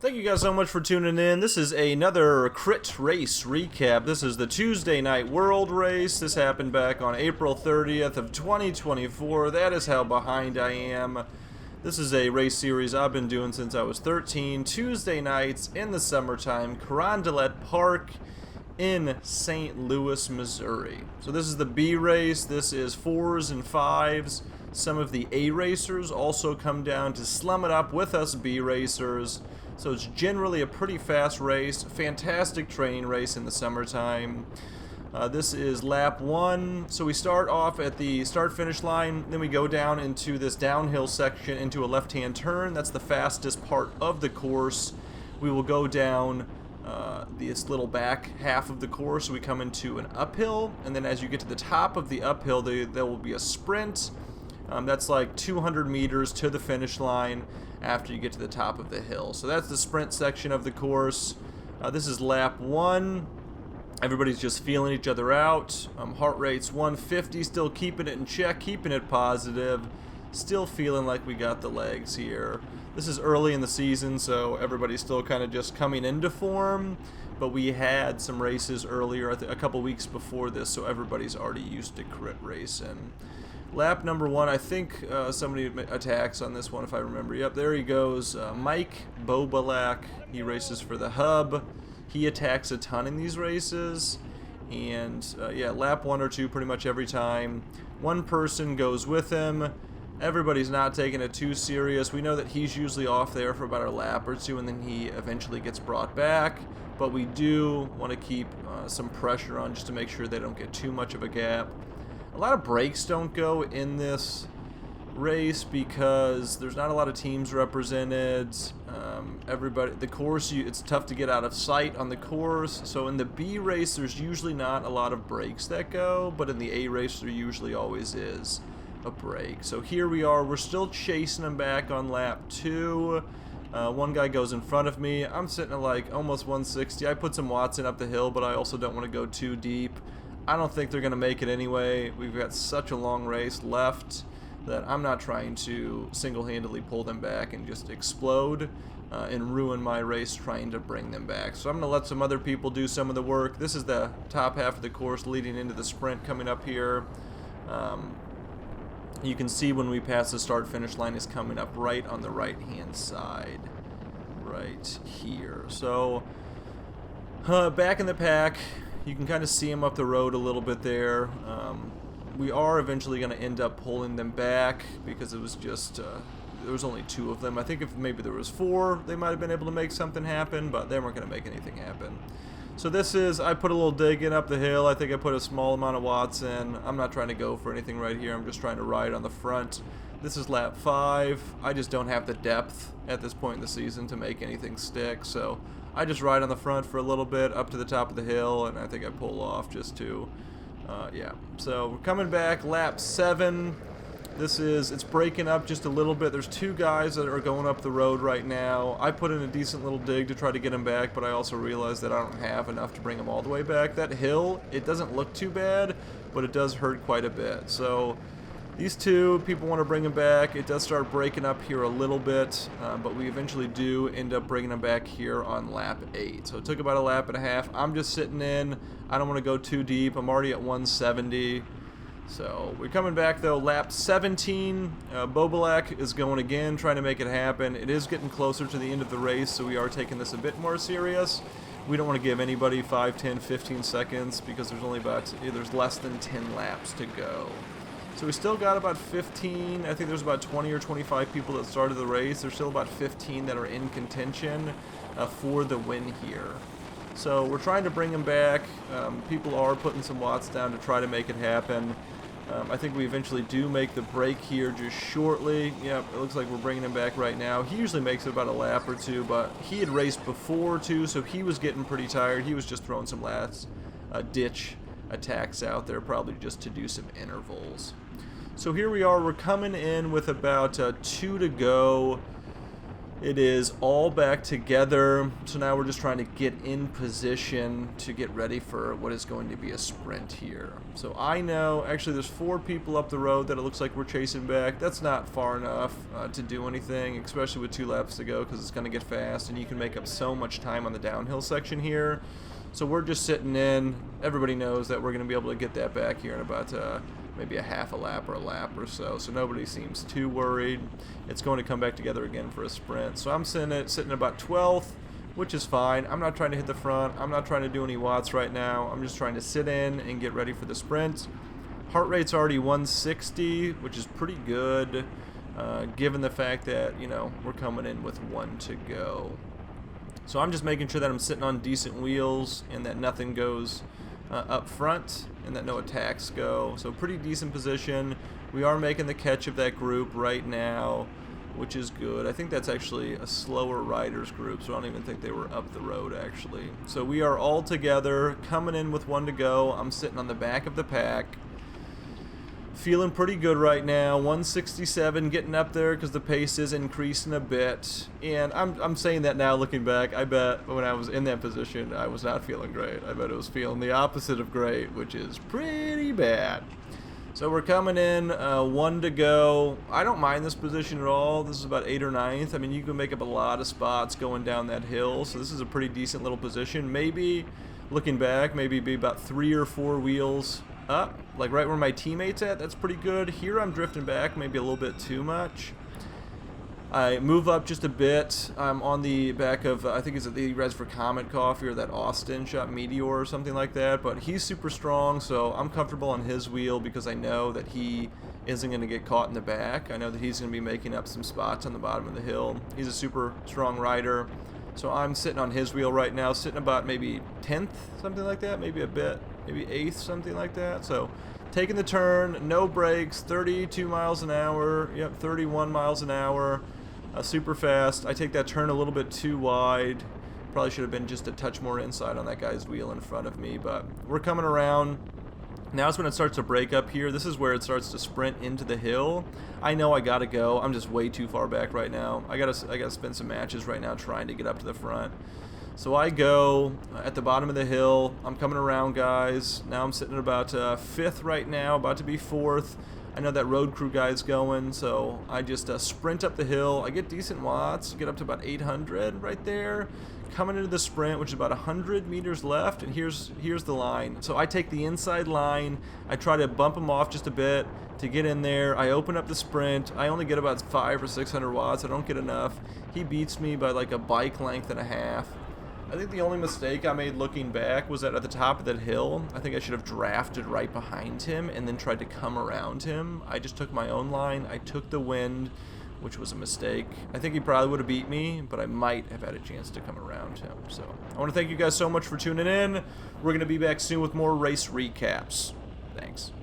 Thank you guys so much for tuning in. This is another crit race recap. This is the Tuesday Night World Race. This happened back on April 30th of 2024. That is how behind I am. This is a race series I've been doing since I was 13. Tuesday nights in the summertime, Carondelet Park in St. Louis, Missouri. So this is the B race. This is 4s and 5s. Some of the A racers also come down to slum it up with us B racers. So it's generally a pretty fast race, fantastic training race in the summertime. This is lap 1, so we start off at the start-finish line, then we go down into this downhill section into a left-hand turn. That's the fastest part of the course. We will go down this little back half of the course. We come into an uphill, and then as you get to the top of the uphill, there will be a sprint. That's like 200 meters to the finish line after you get to the top of the hill. So that's the sprint section of the course. This is lap 1. Everybody's just feeling each other out. Heart rate's 150, still keeping it in check, keeping it positive. Still feeling like we got the legs here. This is early in the season, so everybody's still kind of just coming into form. But we had some races earlier, a couple weeks before this, so everybody's already used to crit racing. Lap number 1, I think somebody attacks on this one if I remember. Yep, there he goes. Mike Bobalak, he races for the hub. He attacks a ton in these races. And yeah, lap 1 or 2 pretty much every time. One person goes with him. Everybody's not taking it too serious. We know that he's usually off there for about a lap or 2 and then he eventually gets brought back. But we do want to keep some pressure on just to make sure they don't get too much of a gap. A lot of breaks don't go in this race because there's not a lot of teams represented. The course, it's tough to get out of sight on the course. So in the B race, there's usually not a lot of breaks that go, but in the A race, there usually always is a break. So here we are. We're still chasing them back on lap 2. One guy goes in front of me. I'm sitting at like almost 160. I put some watts in up the hill, but I also don't want to go too deep. I don't think they're going to make it anyway. We've got such a long race left that I'm not trying to single-handedly pull them back and just explode and ruin my race trying to bring them back. So I'm going to let some other people do some of the work. This is the top half of the course leading into the sprint coming up here. You can see when we pass the start-finish line is coming up right on the right-hand side, right here. So back in the pack. You can kind of see them up the road a little bit there. We are eventually going to end up pulling them back because it was just, there was only 2 of them. I think if maybe there was 4, they might have been able to make something happen, but they weren't going to make anything happen. So this is, I put a little dig in up the hill. I think I put a small amount of watts in. I'm not trying to go for anything right here. I'm just trying to ride on the front. This is lap 5. I just don't have the depth at this point in the season to make anything stick, so I just ride on the front for a little bit up to the top of the hill, and I think I pull off just to, yeah. So we're coming back, lap 7. It's breaking up just a little bit. There's 2 guys that are going up the road right now. I put in a decent little dig to try to get them back, but I also realized that I don't have enough to bring them all the way back. That hill, it doesn't look too bad, but it does hurt quite a bit. So these 2 people want to bring them back. It does start breaking up here a little bit, but we eventually do end up bringing them back here on lap 8. So it took about a lap and a half. I'm just sitting in. I don't want to go too deep. I'm already at 170. So we're coming back though. Lap 17. Bobalak is going again, trying to make it happen. It is getting closer to the end of the race, so we are taking this a bit more serious. We don't want to give anybody 5, 10, 15 seconds because there's less than 10 laps to go. So we still got about 15, I think there's about 20 or 25 people that started the race. There's still about 15 that are in contention for the win here. So we're trying to bring them back. People are putting some watts down to try to make it happen. I think we eventually do make the break here just shortly. Yep, it looks like we're bringing him back right now. He usually makes it about a lap or 2, but he had raced before too, so he was getting pretty tired. He was just throwing some last ditch attacks out there, probably just to do some intervals. So here we are, we're coming in with about 2 to go. It is all back together, so now we're just trying to get in position to get ready for what is going to be a sprint here. So I know, actually there's 4 people up the road that it looks like we're chasing back. That's not far enough to do anything, especially with 2 laps to go, because it's going to get fast, and you can make up so much time on the downhill section here. So we're just sitting in. Everybody knows that we're going to be able to get that back here in about maybe a half a lap or a lap or so. So nobody seems too worried. It's going to come back together again for a sprint. So I'm sitting about 12th, which is fine. I'm not trying to hit the front. I'm not trying to do any watts right now. I'm just trying to sit in and get ready for the sprint. Heart rate's already 160, which is pretty good, given the fact that, you know, we're coming in with 1 to go. So I'm just making sure that I'm sitting on decent wheels and that nothing goes up front and that no attacks go. So pretty decent position. We are making the catch of that group right now, which is good. I think that's actually a slower riders group, so I don't even think they were up the road actually. So we are all together, coming in with 1 to go. I'm sitting on the back of the pack. Feeling pretty good right now. 167, getting up there because the pace is increasing a bit. And I'm saying that now looking back. I bet when I was in that position, I was not feeling great. I bet it was feeling the opposite of great, which is pretty bad. So we're coming in, 1 to go. I don't mind this position at all. This is about 8th or 9th. I mean, you can make up a lot of spots going down that hill. So this is a pretty decent little position. Maybe, looking back, maybe be about 3 or 4 wheels up, like right where my teammate's at. That's pretty good. Here I'm drifting back maybe a little bit too much. I move up just a bit. I'm on the back of, I think it's the guys for Comet Coffee or that Austin shot Meteor or something like that, but he's super strong, so I'm comfortable on his wheel because I know that he isn't going to get caught in the back. I know that he's going to be making up some spots on the bottom of the hill. He's a super strong rider, so I'm sitting on his wheel right now, sitting about maybe 10th, something like that, maybe a bit, maybe 8th, something like that. So taking the turn, no brakes, 32 miles an hour, yep, 31 miles an hour, super fast. I take that turn a little bit too wide. Probably should have been just a touch more inside on that guy's wheel in front of me, but we're coming around. Now is when it starts to break up here. This is where it starts to sprint into the hill. I know I gotta go. I'm just way too far back right now. I gotta spend some matches right now trying to get up to the front. So I go at the bottom of the hill. I'm coming around, guys. Now I'm sitting at about 5th right now, about to be 4th. I know that road crew guy's going, so I just sprint up the hill. I get decent watts, get up to about 800 right there. Coming into the sprint, which is about 100 meters left, and here's the line. So I take the inside line. I try to bump him off just a bit to get in there. I open up the sprint. I only get about 500 or 600 watts. I don't get enough. He beats me by like a bike length and a half. I think the only mistake I made looking back was that at the top of that hill, I think I should have drafted right behind him and then tried to come around him. I just took my own line. I took the wind, which was a mistake. I think he probably would have beat me, but I might have had a chance to come around him. So I want to thank you guys so much for tuning in. We're going to be back soon with more race recaps. Thanks.